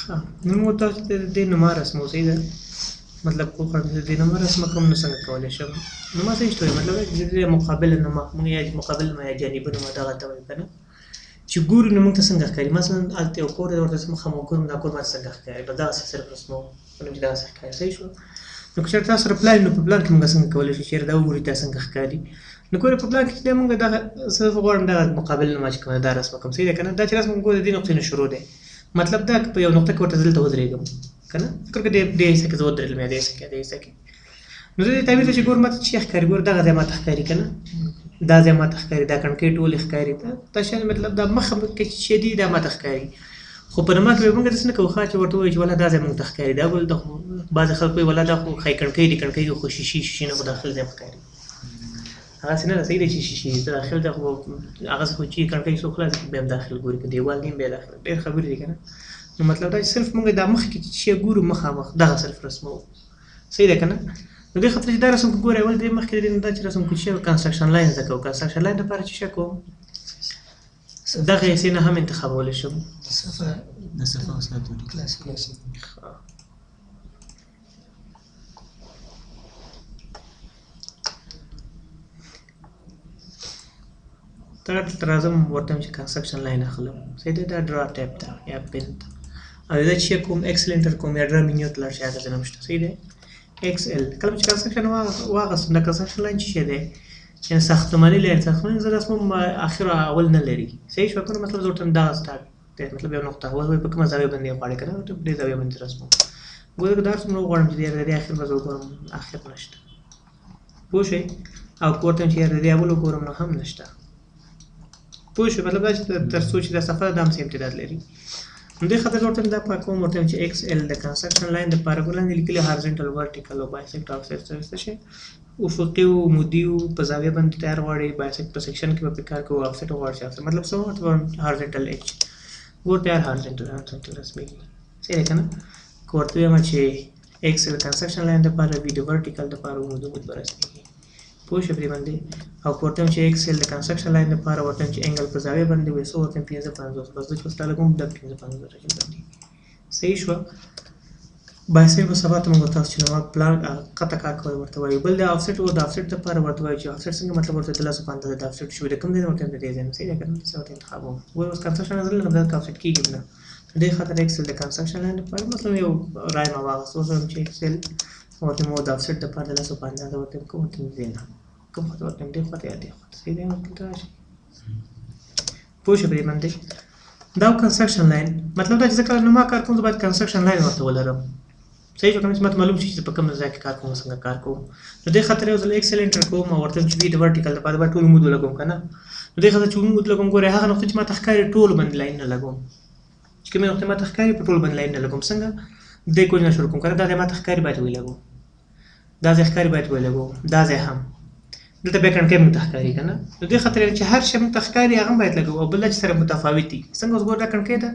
ښه نو موږ تاسو ته د دې نوما رسمو صحیح ده مطلب کو خو د دې نوما رسمه کوم نه څنګه کولی شم نوما څه شته مطلب د دې مقابله نوما موږ یا مقابل نوما یا جانبي نوما دغه ته وایو که نه چې ګورو نو موږ ته څنګه ښکاري مثلا هلته یو کور دی ورته مخه موږ ګورو دا کور ماته څنګه ښکاري نو دغسې صرف رسموو نو چې دغسې ښکاري صحیح شو نو که چېرته تاسو سره پلان نو په پلان کې موږ څنګه کولی شو چېرې دا وګوري دا څنګه ښکاري نو ګوره په پلان کې چې موږ دغه صرف غواړم دغه مقابل نوما چې کومه دا رسمه کوم صحیح ده که نه دا چې رسم ګوره د دې نقطې نه شروع دی مطلب دا که په یو نقطه کې ورته دلته ودرېږم که نه فکر که دې حصه کې زه ودرېدلم یا دې حصه کې یا دې حصه کې نو زه دې تعبیر ته چې ګوره ماته څه ښکاري ګوره دغه ځای ماته ښکاري که نه دا ځای ماته ښکاري دا کړکۍ ټولې ښکاري دا شیان مطلب دا مخه کې چې دي دا ماته ښکاري خو په نما کې به موږ داسې نه کوو ښه چې ورته ووایو چې والله دا ځای موږ ته ښکاري دا بل د بعضې خلک وایي والله دا خو ښایي کړکۍ دي کړکۍ خو شیشې نه خو داخل ځای ښکاري هغسې نه ده صحیح دی چې شیشې ته داخل ځای خو هغسې خو چې کړکۍ څوک خلاص کړي بیا هم داخل ګوري که دیوال دی هم بیا داخل ډېر خبرې دي که نه نو مطلب دا چې صرف موږ دا مخکې چې شی ګورو مخامخ دغه صرف رسموو صحیح ده که نه نو دې خاطر چې دا رسم که ګورئ اول دې مخکې د دې نه دا چې رسم کوو چې کنسټرکشن لاین زده کوو کنسټرکشن لاین دپاره چې شی کوم دغه حصې نه هم انتخابولی شم د صفه او ساتوري کلاسیک دلته راځم ورته وایم چې کنسټرکشن لاین اخلم صحیح دی دا ډرا ټیپ ده یا پن ده او دا چې کوم ایکسل انټر کوم یا ډرا مینیو ته لاړ شي هغه ځای نه شته صحیح دی ایکس ال کله چې کنسټرکشن واغستم دا کنسټرکشن لاین چې شی دی یعنې ساختماني لاین ساختماني زه رسموم اخر اول نه لري صحیح شو که نه مطلب زه ورته دغه سټارټ دی مطلب یو نقطه وایي په کومه زاویه باندې یې غواړئ که نه ورته په دې زاویه باندې رسموم ګوره که دا څومره وغواړم چې د دې اخر به زه وګورم اخر نشته پوه شئ او که ورته وایم چې یار د دې اول وګورم نو هم نشته پوه شو مطلب دا چې تر څو چې دا صفحه دا همسې امتداد لري نو دې خاطر ورته دا پاکوم ورته وایم چې ایکس ال د کنسټرکشن لاین دپاره ګوره لاندې لیکلي هارزنټل ورټیکل او بایسیکټ آفسیټ څه شی افقي او مودي په زاویه باندې تیار غواړي بایسیکټ په سیکشن کې به پې کار کوو آفسیټ غواړي چې آفسیټ مطلب څه ورته وایم هارزنټل ایچ ګوره تیار هارزنټل رسمېږي صحیح دی که نه که ورته وایم چې ایکس ال کنسټرکشن لاین دپاره وي د ورټیکل دپاره مود به رسمېږي پوه شو پرې باندې او که ورته وایم چې ایکس ال د کنسټرکشن لاین دپاره ورته وایم چې انګل په زاویه باندې وي څه ورته وایم 55 بس زه چې اوس تا لګوم دا 55 درجې باندې صحیح شوه بایسیکټ په سبا ته موږ تاسو چې نو پلان قطع کار کوئ ورته وایو بل د آفسیټ او د آفسیټ دپاره ورته وایو چې آفسیټ څنګه مطلب ورته د لاسو په اندازه د آفسیټ شوي د کوم ځای نه ورته وایم د دې ځای نه صحیح ده که نه څه ورته انتخابوم ګوره اوس کنسټرکشن نظر لرم دلته آفسیټ کېږي نه دې خاطر ایکسل د کنسټرکشن لاین دپاره مثلا یو رای ما واغست اوس وایم چې ایکسل ورته مو د آفسیټ دپاره د لاسو په اندازه ورته وایم کوم ورته دې نه کوم خواته ورته وایم دې خواته یا دې خواته صحیح دی دلته راشي پوه شو پرې باندې دا کنسټرکشن لاین مطلب دا چې زه کله نوما کار کوم زه باید کنسټرکشن لاین ورته ولرم صحیح شو که نه چې ماته معلوم شي چې په کوم ځای کې کار کوم څنګه کار کوم نو دې خاطر یو ځل ایکسل انټر کوم او ورته وایم چې وي د ورټیکل دپاره باید ټول عمود ولګوم که نه نو دې خاطر چې عمود لګوم ګورئ هغه نقطه چې ماته ښکاري ټول باندې لاین نه لګوم چې کومې نقطې ماته ښکاري په ټول باندې لاین نه لګوم څنګه دې کوج نه شروع کوم که نه دا ځای ماته ښکاري باید ولګوم دا ځای ښکاري باید ولګوم دا ځای هم دلته بیا کړکۍ موږ ته ښکاري که نه نو دې خاطر چې هر شی موږ ته ښکاري هغه هم باید لګوو او بل دا چې سره متفاوت دي څنګه اوس ګوره دا کړکۍ ده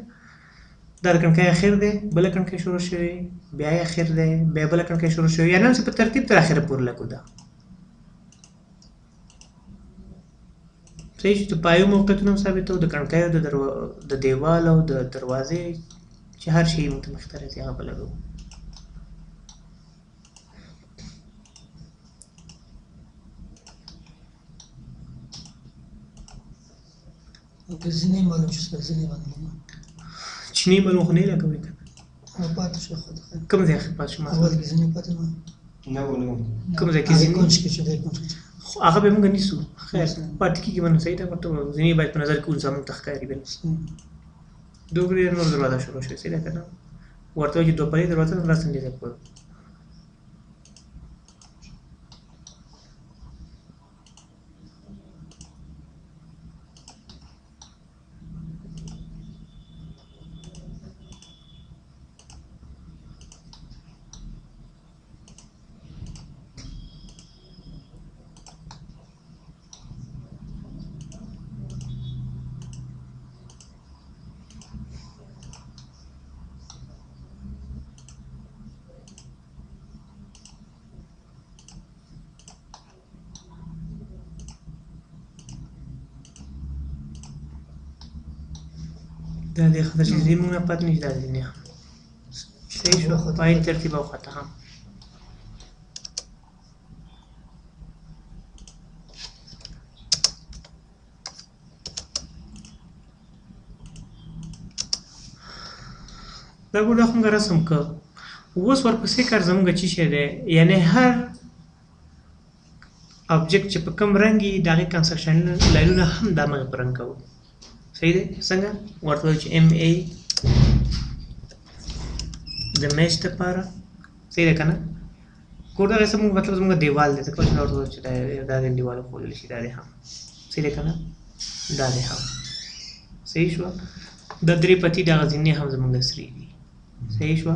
دا د کړکۍ اخر دی بله کړکۍ شروع شوې بیا یې اخر دی بیا بله کړکۍ شروع شوې یعنې همسې په ترتیب تر اخره پورې لګو دا صحیح چې د پایو موقعیتونه هم ثابتوو د کړکیو د دیوال او د دروازې چې هر شی موږ ته مخې ته راځي هغه به لګوو ځینې معلوم شو ځینې باندې چینی معلوم خو نه یې لګوئ که نه پاتې شو کوم ځای کې پاتې شو اول کې ځینې پاتې نه کوم ځای کې ځینې کونج کې چې دی کونج کې خو هغه به موږ نیسو خیر پاتې کېږي به نو صحیح ده ورته ځینې باید په نظر کې ونیسو موږ ته ښکاري بیا دوګرې نور دروازه شروع شوې صحیح ده که نه ورته وایي چې دوپهري دروازه نه راڅنګه ځای پورې دا دې خاطر چې ځینې موږ نه پاتې نه شي دا ځینې صحیح شو پای ترتیب او خطا هم دا ګوره خو موږ رسم که اوس ورپسې کار زموږ چې شی دی یعنی هر object چې په کوم رنګ وي د هغې کنسټرکشن لاینونه هم دا موږ په رنګ کوو صحیح دی څنګه ورته وایو چې MA د میش دپاره صحیح دی که نه ګوره دغه څه مطلب زموږ دیوال دی ځکه چې ورته وایو چې دا د دیوال وښودلی شي دا دی هم صحیح دی که نه دا دی هم صحیح شوه د درې پتي دغه ځینې هم زموږ سرې دي صحیح شوه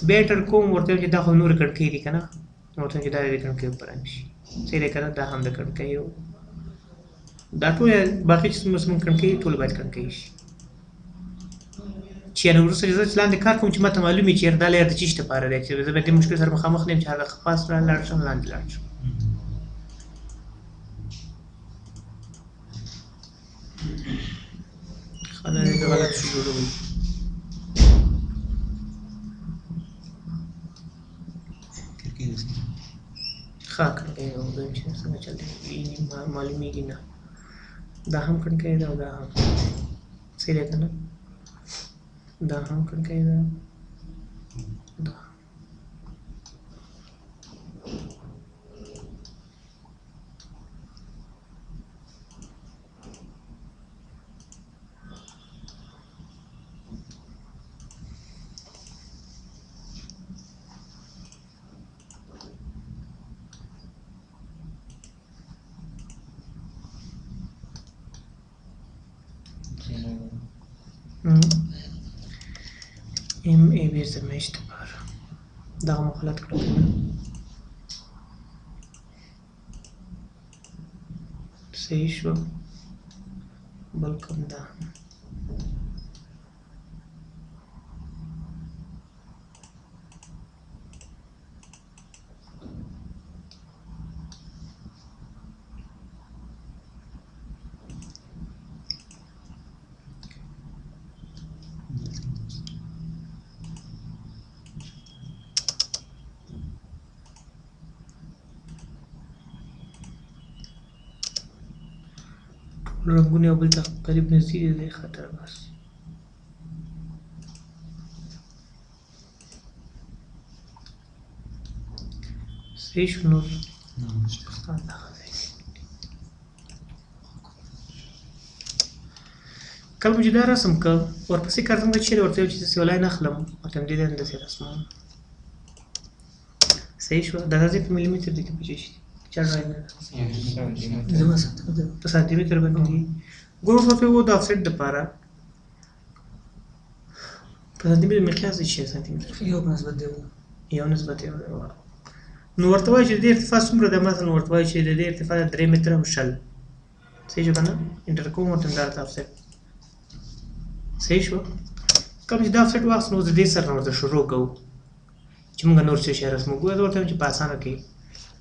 بیا ټر کوم ورته وایم چې دا خو نورې کړکۍ دي که نه ورته وایم چې دا د کړکیو په رنګ شي صحیح دی که نه دا هم د کړکیو دا ټول باقي چې زموږ کړکۍ ټول باید کړکۍ شي چې یعنې وروسته زه چې لاندې کار کوم چې ماته معلوم وي چې دا لیر د څه شي دپاره دی چې زه به دې مشکل سره مخامخ نه یم چې هغه خاص لاړ شم لاندې لاړ شم ښه دا دې غلط شو جوړوي ښه کړکۍ او دویم چې څنګه چل دی معلومیږي نه دا هم کړکۍ ده او دا هم صحیح دی که نه دا هم کړکۍ ده دا MA is the mesh دپاره دغه مو غلط کړل صحیح شو بل کوم دا رنگونه یو بل ته قریب نږدې دی خطر بس صحیح شو نور کله چې دا رسم که ورپسې کار څنګه چیرې ورته یو چې زه سیولی نه اخلم ورته همدې دی همداسې رسموم صحیح شوه دا داسې په ملي متر دی که په څه شي چا ډرایو نه ده په سانتي متر باندې دي ګوره اوس ورته ووایو د افسیټ دپاره په سانتي متر مقیاس دی چې سانتي متر یو په نسبت دی یو نسبت یو دی نو ورته وایي چې د دې ارتفاع څومره ده مثلا ورته وایي چې د دې ارتفاع 3 متره او شل صحیح شو که نه انټر کوم ورته همدا راته افسیټ صحیح شو کله چې دا افسیټ واخلو نو د دې سره ورته شروع کوو چې موږ نور څه شی رسمو ګوره زه ورته وایم چې په اسانه کې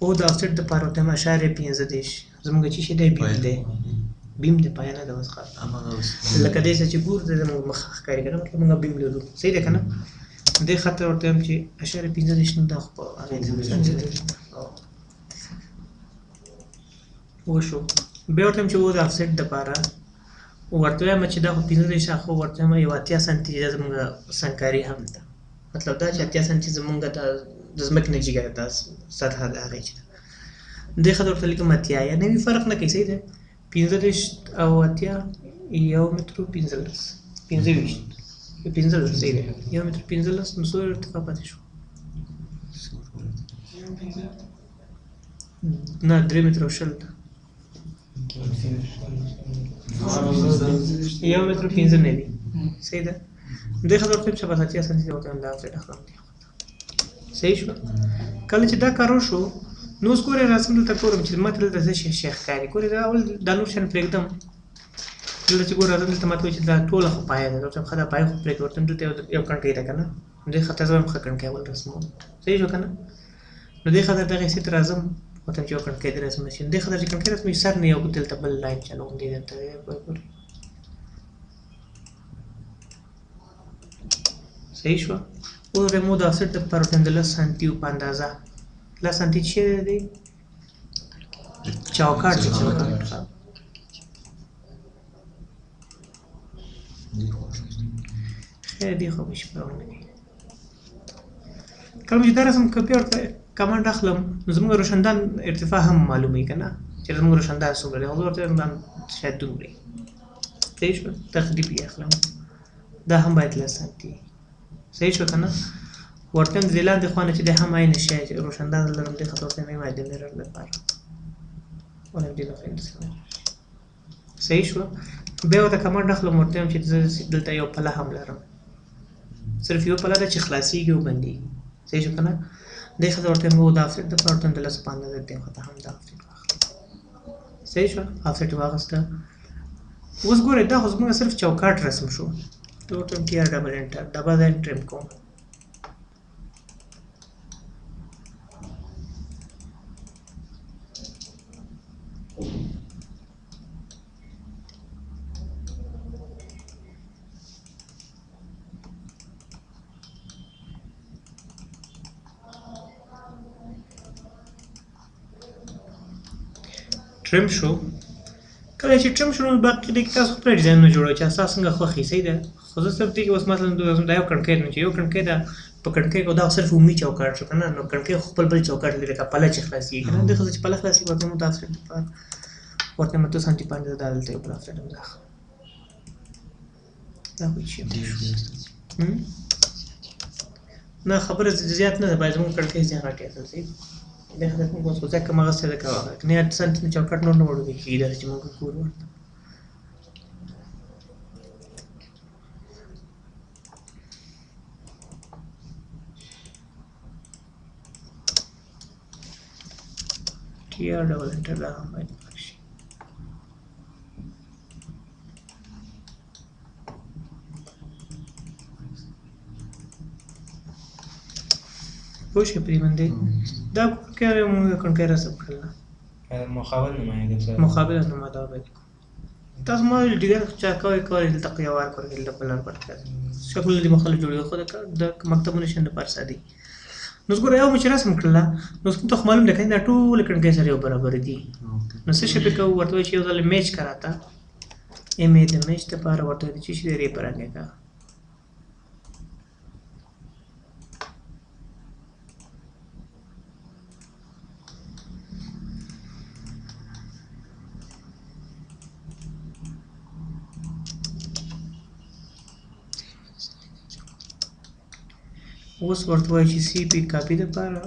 او د افسیټ دپاره ورته وایم 0.15 زموږ چې شی دی بیم دی بیم دی پایه نه ده اوس لکه دې څه چې ګور دی زموږ مخ ښکاري که نه مطلب موږ بیم لرو صحیح دی که نه دې خاطر ورته وایم چې 0.15 نه دا خو په هغې وشو بیا ورته وایم چې و د افسیټ دپاره ورته وایم چې دا خو 15 خو ورته وایم یو 80 سانتي زموږ سنګکاري هم ده مطلب دا چې 80 سانتي زموږ د ځمکې نه جګه ده سطحه د هغې چې ده دې خاطر ورته لیکم 80 یعنې وي فرق نه کوي صحیح دی 15 او 80 یو متر و 15 صحیح دی یو متر 15 نو څو ارتفاع پاتې شو نه 3 متر او شل ده یو متر 15 نه دي صحیح ده دې خاطر ورته چې په 80 سانتي ورته هم دا افسیټ اخلم صحیح شو کله چې دا کار وشو نو اوس ګورې رسم دلته ګورم چې ماته دلته څه شی ښکاري ګورې دا اول دا نور شیان پرېږدم دلته چې ګوره راځم دلته ماته وایي چې دا ټوله خو پایه ده ورته ښه دا پایه خو پرېږدم ورته دلته یو کړکۍ ده که نه دې خاطر زه هم ښه کړکۍ اول رسموم صحیح شو که نه نو دې خاطر دغې حیثیت راځم ورته چې یو کړکۍ دې رسمه شي دې خاطر چې کړکۍ رسمه شي سر نه یو دلته بل لاین چلوم دې دلته ګورې صحیح شوه او remove the offset د پر د لس سانتي په اندازه لس سانتي چې دی چوکاټ خیر دی خو بشي پرونه کله چې دا رسم کپی او کمانډ اخلم نو زموږ روشندان ارتفاع هم معلومي کنه چې زموږ روشندان څومره دی حضور ته شاید دومره صحیح شو تقریبا اخلم دا هم باید لس سانتي صحیح شو کنه ورته د لاندې خوانه چې د هم عین شي چې روشندان لرم د خطر ته نه ماده میرر لپاره ولا دې نه فهمت صحیح شو به وته کمانډ اخلم ورته چې دلته یو پله هم لرم صرف یو پله د چې خلاصيږي او بندي صحیح شو کنه د خطر ورته مو د افسټ د پارت د لس پاند د خطر هم د افسټ صحیح شو افسټ واغسته اوس ګوره دا خو موږ صرف چوکاټ رسم شو ټوټم ټي ار ډبل انټر ډبل انټر کوم ټرم شو کله چې ټرم شو باقي د تاسو خپل ډیزاین نه جوړوي چې اساس څنګه خوښي صحیح ده خو زه صرف دې اوس مثلا دا یو کڼکۍ نه چې یو کڼکۍ ده په کڼکۍ کو دا صرف عمومي چوکاټ شو کنه نو کڼکۍ خپل بل چوکاټ لري کا پله چې خلاصي کنه د خو چې پله خلاصي ورته مو تاسو ورته مو 2 سانتي باندې دالته یو پلاس ده دا خو شي نه خبره زیات نه باید مو کڼکۍ ځای غټه اساسي د خدای په کوم څه کومه غسه ده کاوه نه سنت نه چوکاټ نور نه وړو کیږي دا چې موږ کوو ټي ار ډبل انټر دا هم باید شي پوښه پریمنده دا کومه موږ کڼکۍ رسم کړل مقابل نماینده سره مقابل نماینده باید تاسو ما ډیګر چا کوي د تقیوار کړل د بلر پټ شکل دې مخالف جوړي خو د مکتبونو شنه پر سادي نو ګور یو مچ رسم کړل نو څه ته معلوم ده کله ټول کڼکۍ سره یو برابر دي نو څه شي په کو ورته چې یو ځل میچ کراتا ایم د میچ ته پار ورته چې شي لري پرانګه کا اوس ورته وایي چې سی پی کاپی ده لپاره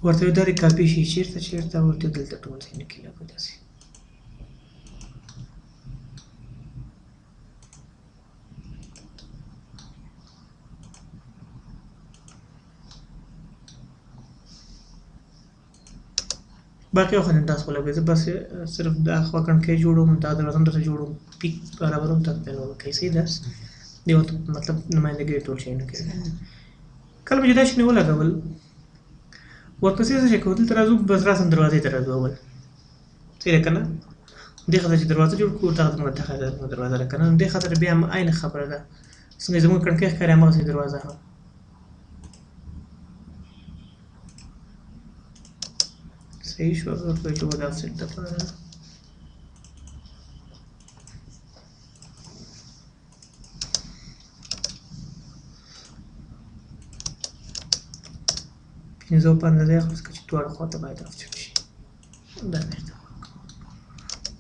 ورته دا کاپی شي چیرته ورته دلته ټول ځای نه کیږي داسې باقي خو نه تاسو لګوي زه بس صرف دا خو کڼکۍ جوړوم دا درته درته جوړوم پیک برابروم تاسو نو کیسې ده دیو مطلب نمائندګي ټول شي نه کوي کله چې دا شنو ولګول ورپسې څه کوي تل ترازو بس راسم دروازې ته راځو اول څه کنه دې خاطر چې دروازه جوړ کوو تاسو موږ ته دروازه کنه دې خاطر بیا هم عین خبره ده څنګه زموږ کڼکۍ ښکاري هغه دروازه هم صحیح شو ورته چې ودا افسټ ده پنځه په اندازه خو چې ټول خواته باید افسټ شي دا نه ده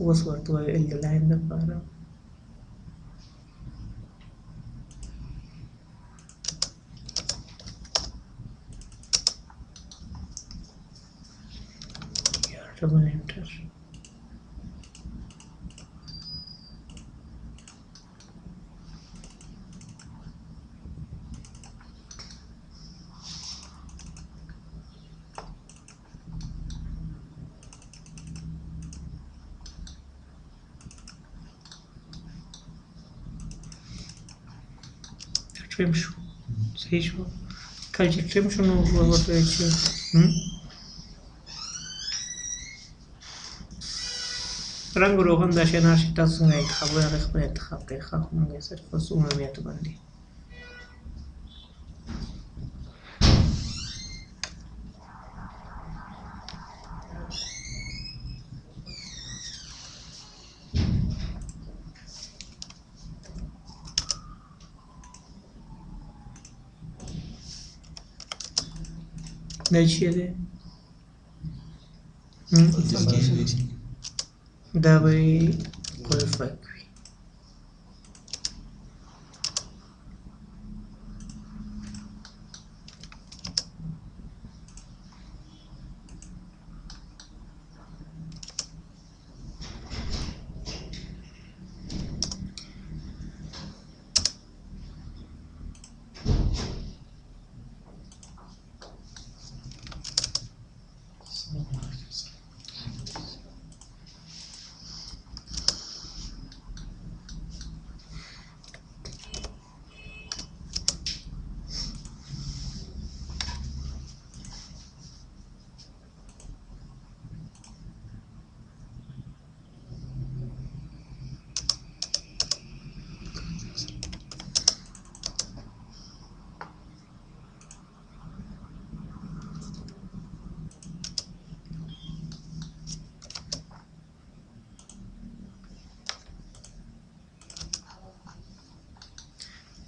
اوس ورته ال لاین ده لپاره double enter trim شو صحیح شو کله چې trim شو نو ورته چې رنګ روغن د شنار شي تاسو څنګه انتخابوي هغه خپل انتخاب کوي ښه موږ صرف اوس عمومیاتو باندې دا چیه دی دا به qualify کوي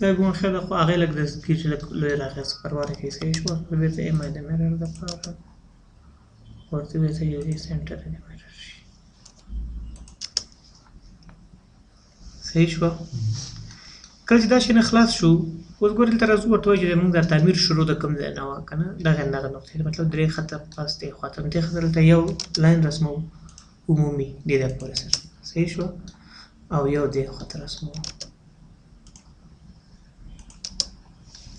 دا ګون ښه ده خو هغې لږ د سپیچ لوی راغی پروا نه کوي صحیح شوه بېرته ایم آی د میرر دپاره ورته بېرته یو دې سینټر د میرر شي صحیح شوه کله چې دا شی نه خلاص شو اوس ګورې دلته راځو ورته وایي چې زموږ دا تعمیر شروع د کوم ځای نه وه که نه دغه نقطې مطلب درې خطه پاس دې خواته دې خطه دلته یو لاین رسمو عمومي دې د پورې سره صحیح شوه او یو دې خواته رسمو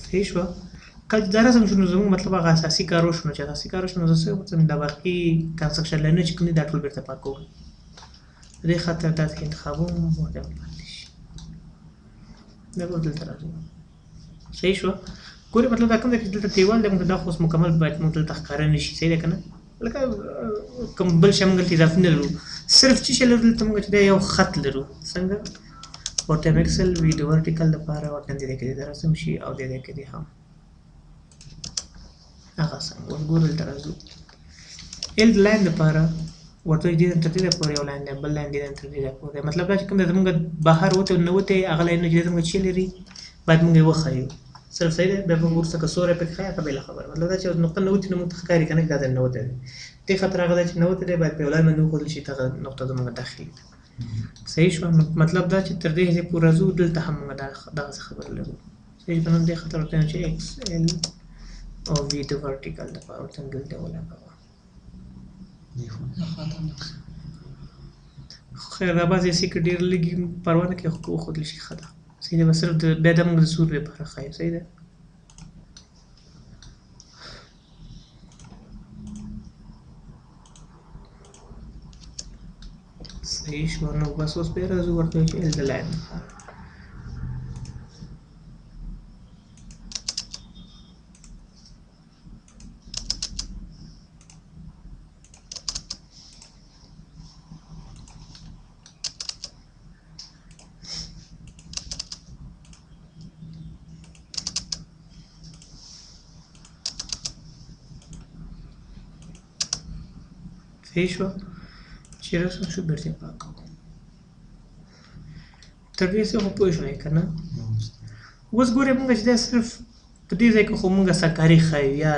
صحیح شوه کله چې دا رسم شو نو زموږ مطلب هغه اساسي کار وشو نو چې اساسي کار وشو نو زه څه وکړم دا باقي کنسټرکشن لاینونه چې کوم دي دا ټول بېرته پاکوم د دې خاطر دا انتخابوم ورته پاتې شي دا به دلته راځو صحیح شوه ګورې مطلب دا کوم دی چې دلته دیوال دی موږ دا خو اوس مکمل باید موږ دلته ښکاره نه شي صحیح دی که نه لکه کوم بل شی موږ دلته اضافي نه لرو صرف چې شی لرو دلته موږ چې دی یو خط لرو څنګه ورته میکسل وي د ورټیکل دپاره ورته دې کې د رسم شي او دې کې دې هم هغه څنګه اوس ګورو دلته راځو ال د لاین دپاره ورته دې تر دې پورې یو لاین دی بل لاین دې تر دې پورې مطلب دا چې کوم دی زموږ بهر وته او ننوتی هغه لاینونه چې زموږ چې لري باید موږ یې وښیو صرف صحیح دی بیا به وروسته که سوری پکې ښایي هغه بله خبره مطلب دا چې نقطه ننوتي نو موږ ته ښکاري که نه چې دا ځای ننوتی دی دې خاطر هغه ځای چې ننوتی دی باید په یو لاین باندې وښودل شي دغه نقطه زموږ داخلي ده صحیح شوه مطلب دا چې تر دې حصې پورې راځو دلته هم موږ دغسې خبره لرو صحیح په نوم دې خاطر ورته وایم چې ایکس ال او وي د ورټیکل دپاره ورته دلته ولګوه خیر دا بعضې حصې کې ډېر لږ پروا نه کوي خو که وښودل شي ښه ده صحیح دی به صرف بیا دا موږ د سور لپاره ښایو صحیح ده صحیح شوه نو بس اوس بیا راځو ورته وایو چې ال د لاین دپاره صحیح شوه چې رسم شو بېرته یې پاکوو تر دې څه خو پوه شوئ که نه اوس ګورئ مونږ چې دا صرف په دې ځای کې خو مونږ سکاري ښایو یا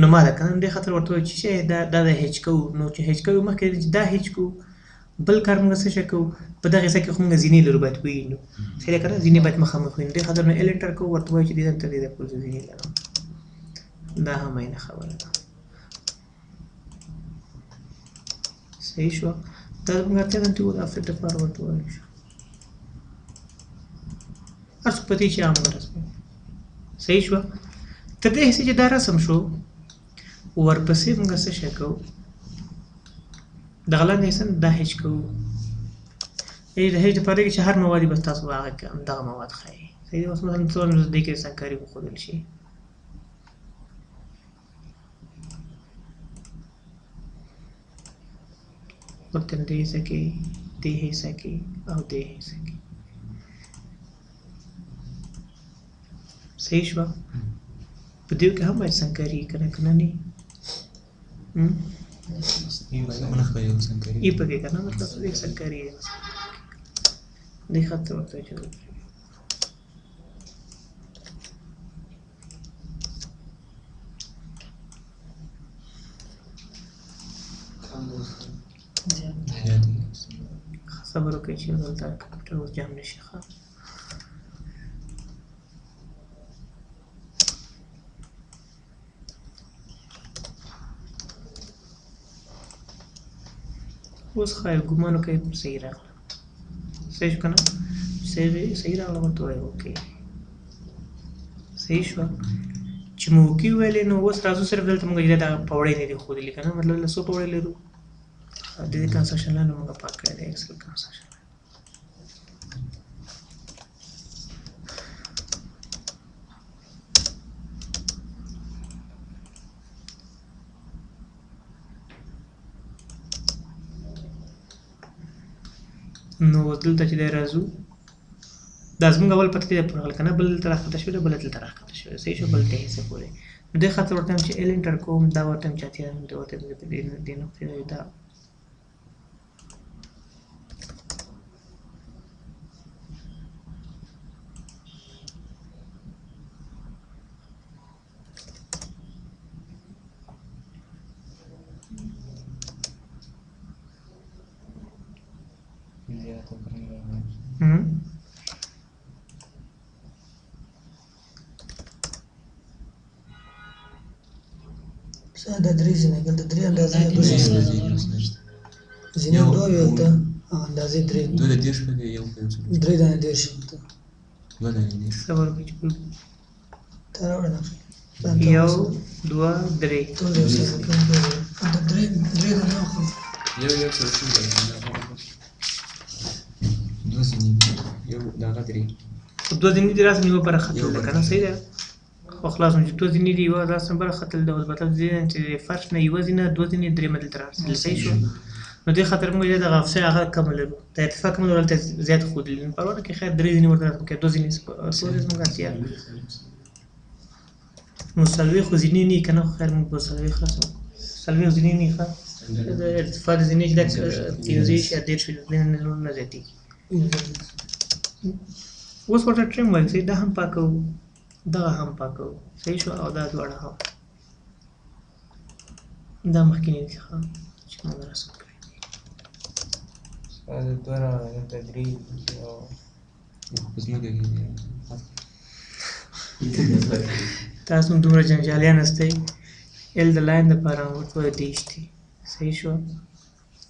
نما ده که نه دې خاطر ورته وایو چې شی دا د هیچ کوو نو چې هیچ کوو مخکې چې دا هیچ کوو بل کار مونږ څه شی کوو په دغه ځای کې خو مونږ زینې لرو باید ووینو صحیح ده که نه زینې باید مخامخ ووینو دې خاطر نو ال انټر کوو ورته وایو چې دې دلته دې پورې زه زینې لرم دا هم عینه خبره ده صحیح شوه دا زموږ اړتیا ده چې د افیکټ دپاره ورته ووایو شو هر څوک په دې چې عامه رسموي صحیح شوه تر دې حصې چې دا رسم شو ورپسې موږ څه شی کوو دغه لاندې حصه دا هیچ کوو د هیچ دپاره کې چې هر مواد بس تاسو هغه دغه مواد ښایي صحیح ده اوس مثلا څو دې کې سنګکاري وښودل شي ورته دې حصه کې دې حصه کې او دې حصه کې صحیح شو په دې کې هم باید سنکري کنه کنه نه ای په کې کنه مطلب دې سنکري دې خاطر ورته جوړ صبر وکړئ چې دلته کمپیوټر اوس جام نشي ښه اوس ښایي ګمان وکړئ صحیح راغله صحیح شو که نه صحیح راغله ورته وایي اوکې صحیح شوه چې مو اوکې وویلې نو اوس راځو صرف دلته موږ دغه پوړۍ نه دي ښودلي که نه مطلب له څو پوړۍ لرو د دې کنسټرکشن لاین موږ پاک کړی دی ایکسل کنسټرکشن نو دلته چې دی راځو دا زموږ اول پته دی پوره که نه بل دلته راښکته شوی دی بل دلته راښکته شوی دی صحیح شو بل دې حصه پورې نو دې خاطر ورته وایم چې ال انټر کوم دا ورته وایم چې اتیا دې ورته دې نقطې دا دا درې ځینې د درې اندازې ځینې دوه وي هلته اندازې درې دوه د دېرش په یو په یو څلور درې دانې دېرش هلته دوه دانې دېرش صبر وکړئ چې ته راوړه نقشه یو دوه درې ټول یو څه کوم دا درې دانې واخلو یو څلور شل دی دوه ځینې دي یو دغه درې دوه ځینې دي راسم یوه برخه ختل ده که نه صحیح ده خو خلاص نو چې دوه ځینې دي یوه راسم برخه ختل ده اوس مطلب چې فرش نه یوه ځینه دوه ځینې درېیمه دلته رارسېدل صحیح شو نو دې خاطر موږ دغه افسر هغه کمه لرو د ارتفاع کمه لرو هلته زیات ښودلي نو پروا نه کوي خیر درې ځینې ورته راسم کوي دوه ځینې څو دی زموږ اتیا نو څلوېښت خو ځینې نه وي که نه خو خیر موږ به څلوېښت رسمو څلوېښت ځینې نه وي ښه د ارتفاع د ځینې چې دا پنځه یا دېرش وي نه زیاتېږي اوس ورته ټریم وایي صحیح دا هم پاکوو دغه هم پاکوو صحیح شو او دا دواړه هم دا مخکینی دي ښه چې موږ رسم کړي دا دوه راغله دلته درې او په ځمکه کې تاسو دومره جنجالیان هستئ ال د لاین دپاره ورته وایي دېرش دي صحیح شو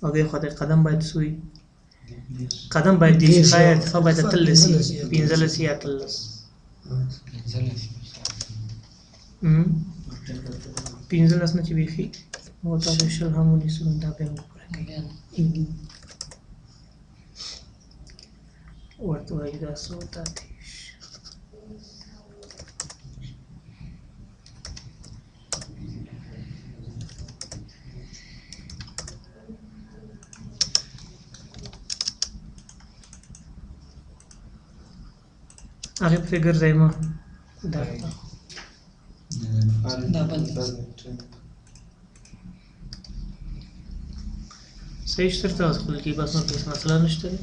او دې خوا ته قدم باید څو وي قدم باید دېرش وي ښایي ارتفاع باید اتلس وي پنځلس یا اتلس پنځلس نه چې بیخي او تاسو شل هم ونیسو نو دا بیا موږ پوره کوي ورته وایي دا څو دا دېرش هغې پسې ګرځئ مه دا صحیح شته ورته خپل کې بس نور هېڅ مسله نشته دی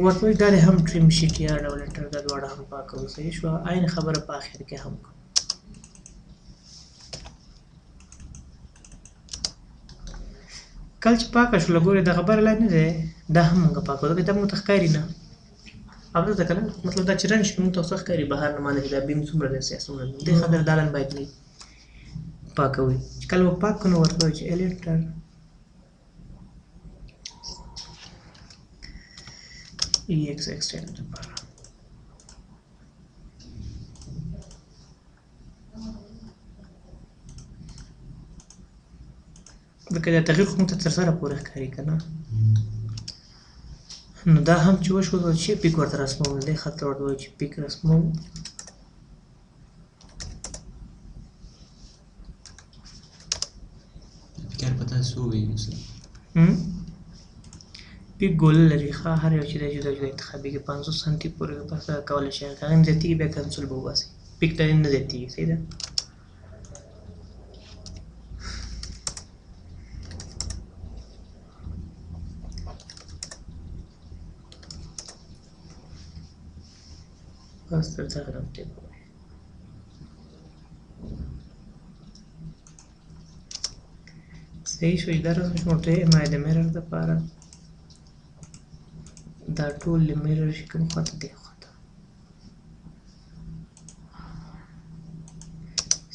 ورته وایي دا دې هم ټریم شیټ یا ډبل انټر دا دواړه هم پاکوو صحیح شوه عین خبره په آخر کې هم کوو کله چې پاکه شوله ګورې دا خبره لا نه دی دا هم موږ پاکوو ځکه دا موږ ته ښکاري نه همدلته که نه مطلب دا چې رنګ شي موږ ته څه ښکاري بهر نه باندې چې دا بیم څومره دی سیاه څومره دی دې خاطر دا لاین باید نه پاکوي چې کله به پاک کړو نو ورته وایي چې ال انټر EX extend لپاره ځکه دا تغییر خو موږ ته تر سره پورې ښکاري که نه نو دا هم چې وشو چې پیک ورته رسموو دې خاطر ورته وایي چې پیک رسموو فکر پته څو وي مثلا پیک ګول لري ښه هر یو چې دی جدا جدا انتخابېږي 500 سانتي پورې پس کولی شي که هغه نه زیاتېږي بیا کنسول به وباسئ پیک ته نه زیاتېږي صحیح ده بس تر دغه نقطې پورې صحیح شو چې دا رسم شمول ته ما د میرر دپاره دا ټول د میرر شي کوم خواته دی خواته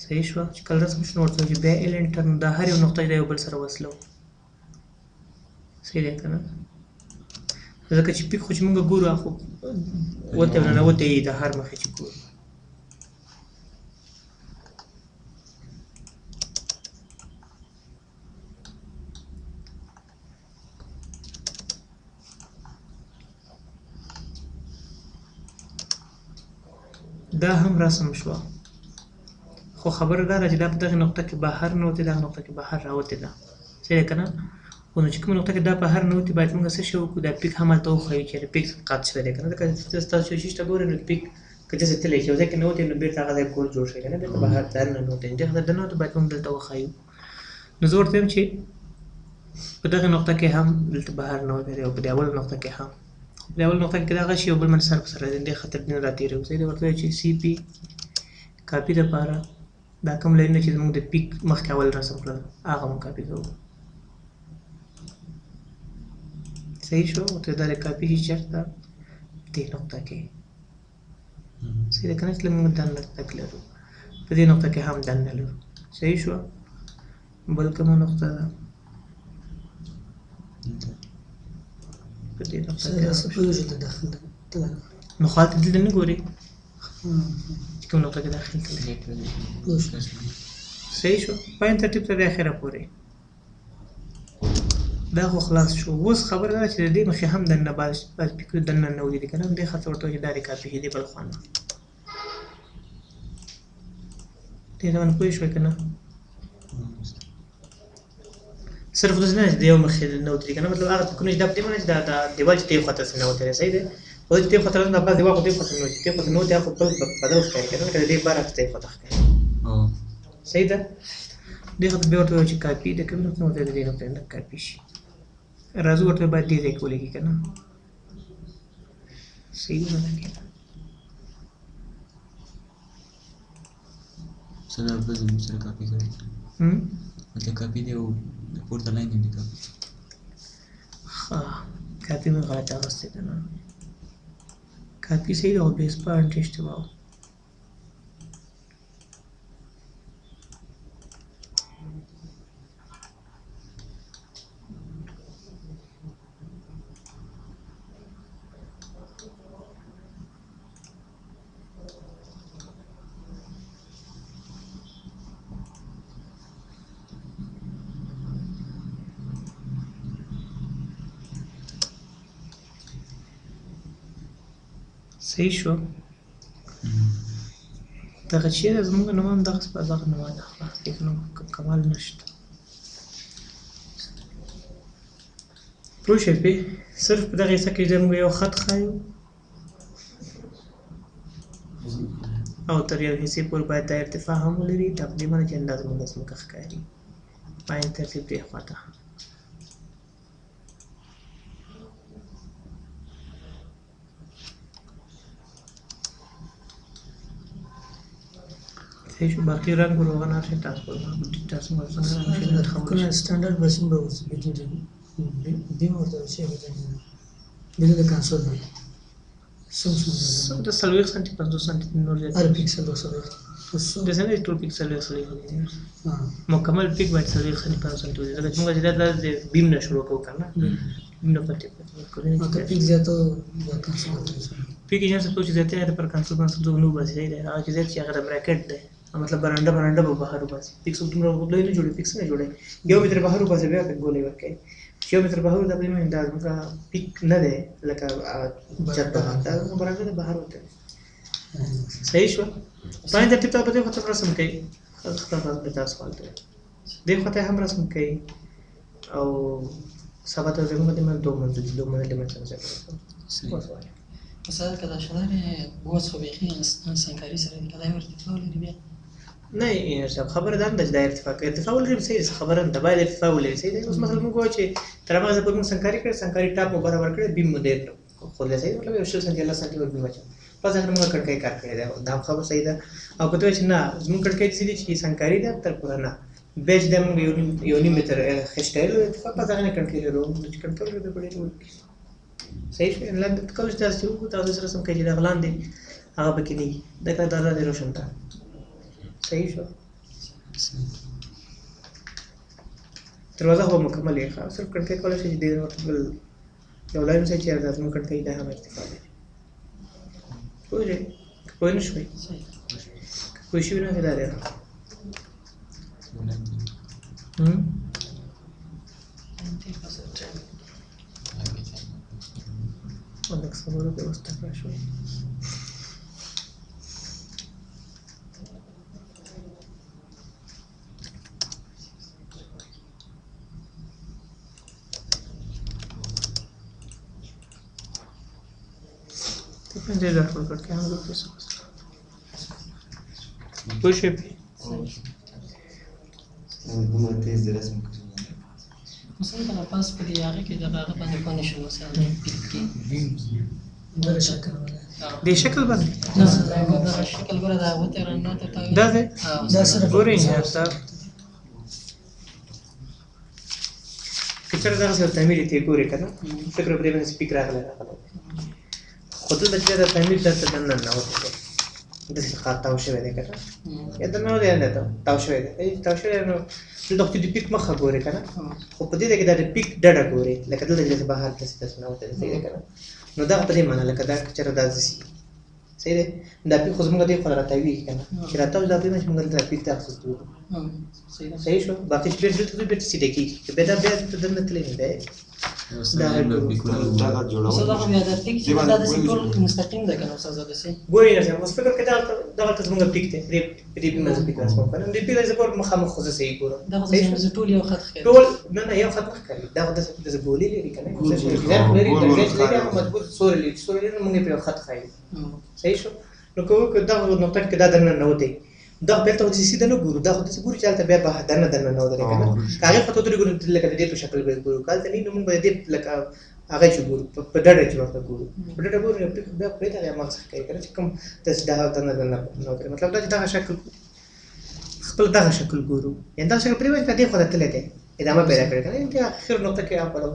صحیح شوه چې کله رسم شنو ورته چې بیا ایل انټر نو دا هر یو نقطه د یو بل سره وصلو صحیح دی که نه ځکه چې پیک خو چې مونږ ګورو خو وته نه وته یې د هر مخې چې ګورو دا هم رسم شوه خو خبره دا ده چې دا په دغه نقطه کې بهر نه وتې دغه نقطه کې بهر راوتې ده صحیح ده که نه خو نو چې کومه نقطه کې دا بهر نه وتې باید موږ څه شی وکړو دا پیک هم هلته وښیو چې پیک قات شوی دی که نه ځکه ستاسو شیش ته ګورئ نو پیک که داسې تللی چې یو ځای کې نه وتې نو بېرته هغه ځای کور جوړ شوی که نه بېرته بهر دننه نه وتې دې خاطر دننه وتې باید موږ دلته وښیو نو زه ورته وایم چې په دغه نقطه کې هم دلته بهر نه وتې دی او په دې اوله نقطه کې هم په دې اوله نقطه کې دغه شي یو بل باندې سر په سر دی دې خاطر دې نه راتېروو صحیح دی ورته وایو چې سی پي کاپي دپاره دا کوم لاینونه چې زموږ د پیک مخکې اول رسم کړل هغه مو کاپي کوو صحیح شو ورته دا د کاپي شي چېرته دې نقطه کې صحیح ده که نه چې موږ دننه تک لرو په دې نقطه کې هم دننه لرو صحیح شوه بل کومه نقطه ده په دې نقطه کې نو خو هلته دلته نه ګورې چې کوم نقطه کې داخل کړي صحیح شو پاین ترتیب تر اخره پورې دا خو خلاص شو اوس خبره ده چې د دې مخې هم دننه بعض پیکونه دننه نه ولیدي که نه دې خاطر ورته وایي چې دا د کاپي دې بل خوا نه دې ته باندې پوه شوې که نه صرف داسې نه چې د یو مخې نه وتلي که نه مطلب هغه پیکونه چې دا په دې معنی چې دا دیوال چې دې خواته نه وتلی صحیح دی خو چې دې خواته راسم دا بعض دیوال خو دې خواته نه وتي دې خواته نه وتي هغه خو بل بدل ښکاري که نه لکه د دې برعکس دې خواته ښکاري صحیح ده دې خاطر بیا ورته وایو چې کاپي د کومې نقطې نه وتلی د دې نقطې نه کاپي شي راځو ورته باید دې ځای کې ولګي که نه صحیح نه ده که سره بل زموږ سره کاپي کړی مطلب کاپي دی او د پورته لاین هم دی کاپي ښه کاپي مې غلط اخیستی ده نه کاپي صحیح ده خو بیس پوینټ اشتباه صحیح شو دغه چیرې زموږ نوم هم دغسې په دغه نوم ده خلاص دې کې نو کمال نشته پوه شوې پې صرف په دغه حصه کې موږ یو خط ښایو او تر یو حصې پورې باید دا ارتفاع هم ولري دا په دې معنی چې اندازه موږ ځمکه ښکاري پاین ترتیب دې خواته صحیح شو باقي رنګ روغن هر شي تاسو تاسو موږ څنګه کومه سټانډرډ ورژن به اوس دې ورته شي به د کنسول نه سم د 40 سانتي 50 سانتي نور زیات هر پیکسل وسره د سنې ټول پیکسل وسره مکمل پیک باید 40 سانتي 50 سانتي وي دا موږ چې دا بیم نه شروع کوو کنه بیم نه پټه کوي اته پیک زیاتو د کنسول پیک یې څه چې زیاته ده پر کنسول باندې نو بس دی هغه چې زیات چې هغه براکټ ده مطلب برانډه به بهر وباسي پیکس دومره غوډلې نه جوړي پیکس نه جوړي یو متر بهر وباسي بیا په ګولې ورکړي چې یو متر بهر د دې مې انداز موږ پیک نه ده لکه چرته دا برانډه ده بهر وته صحیح شو باندې ته په دې خاطر رسم کوي خاطر به تاسو حالت دې خاطر هم رسم کوي او سبا ته زموږ د من 2 منزل 2 منزل مثلا ځای صحیح بس وایي مثلا که دا شدار بوز خو بیخي سنګکاري سره دی که دا یو ارتفاع ولري بیا نه این صاحب خبره ده د ارتفاع ولري صحیح خبره ده باید ارتفاع ولري صحیح ده اوس مثلا موږ وایو چې تر هغه ځای پورې موږ سنګکاري کړې سنګکاري ټاپ مو برابر کړی بیم مو ډېر خو له صحیح مطلب یو 100 سانتي الله سانتي ور بیم اچو پس هغه موږ کړکۍ کار کړی ده دا خبره صحیح ده او کته چې نه زموږ کړکۍ چې سنګکاري ده تر پورې نه بیچ د موږ یو نیم متر خشتایل اتفاق پس هغه نه کړکۍ لرو چې کړکۍ به ډېر ول صحیح شو ان لاندې کله چې تاسو یو تاسو سره سم کوي دا غلاندې هغه پکې نه دا کله دا د روشن ده صحیح شو دروازه هو مکمل یې خاص صرف کړکۍ کولای شي د ورتبل یو لاین چې راځي نو کړکۍ ده هم ارتفاع لري پوه نه شوي پوه شوي نه دا دی لږ صبر وکړه اوس تکړه شوي پنځه راټول کړ کې هم دوی څه پوه شئ دومره تیز دی رسم کړی مثلا که پاس په دې هغه کې دغه هغه باندې پانی شو مثلا پیک کې دا شکل ولا دې شکل باندې نه دا شکل ګره دا وته رانه ته دا دی دا سره ګورئ یار صاحب کچره دا څه تعمیر ته ګورئ کنه فکر په دې باندې سپیکر راغلی خو دلته چې دا تعمیر درته دننه نه وته داسې خط تاو شوی دی کنه یا دننه دی نه تاو شوی دی تاو شوی نو دلته د پیک مخه ګورئ کنه خو په دې کې دا د پیک ډډه ګورئ لکه دلته چې بهر داسې نه وته دی کنه نو دا په دې معنی لکه دا کچره داسې صحیح دی دا پیک خو زموږ دی خو راټوي کنه چې راټاو دا په موږ د پیک ته اخصاص کوو صحیح شو باقي چې بیرته بیرته سیده کیږي که به دا بیا دننه تللی نه دی دا جوړول مثلا خو بیا دا پیک چې دا د ټول مستقیم ده کنه استاد ده سي ګورئ نه اوس فکر کړه دا زموږ پیک دی دې په مزه پیک راځو کنه دې پیک زه کور مخامخ خو زه صحیح ګورم دا خو زه ټول یو خط ښکاري ټول نه یو خط مخ کوي دا د ګولې لري کنه څه شي لري د ګیج لري هغه مضبوط سور لري موږ په خط خایي صحیح شو نو کوو دا نقطه کې دا دنه نه وته دا په تاسو چې سیده نه ګورو دا خو د ګورو چالت بیا په دنه نه ودرې کنه هغه خطو درې ګورو لکه دې په شکل به ګورو کال ته نه موږ به دې لکه هغه چې ګورو په ډډه چې ورته ګورو په ډډه ګورو بیا په دې هغه مخ کوي کنه چې کوم تاسو دا دنه نه ودرې مطلب دا چې دا شکل خپل دا شکل ګورو یعنی دا شکل پرې وایي کدي خو ته لته ادامه پیدا کړی کنه انت اخر نقطه کې آپ پړو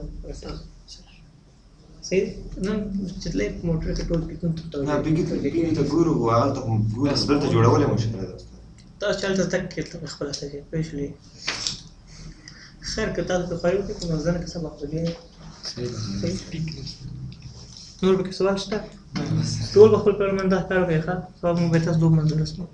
صحیح نن چې لې موټر کې ټول پیکون ته نه ته ګورو هغه ته ګورو دلته جوړولې مشکل ده تاسو چلته تک کې خپل څه کې پېښلې خیر که تاسو په خارو کې کوم ځان کې سبا خو دې نور به سوال شته ټول خپل پرمنده کار کوي ښه سبا مو به تاسو دوه منځ رسمو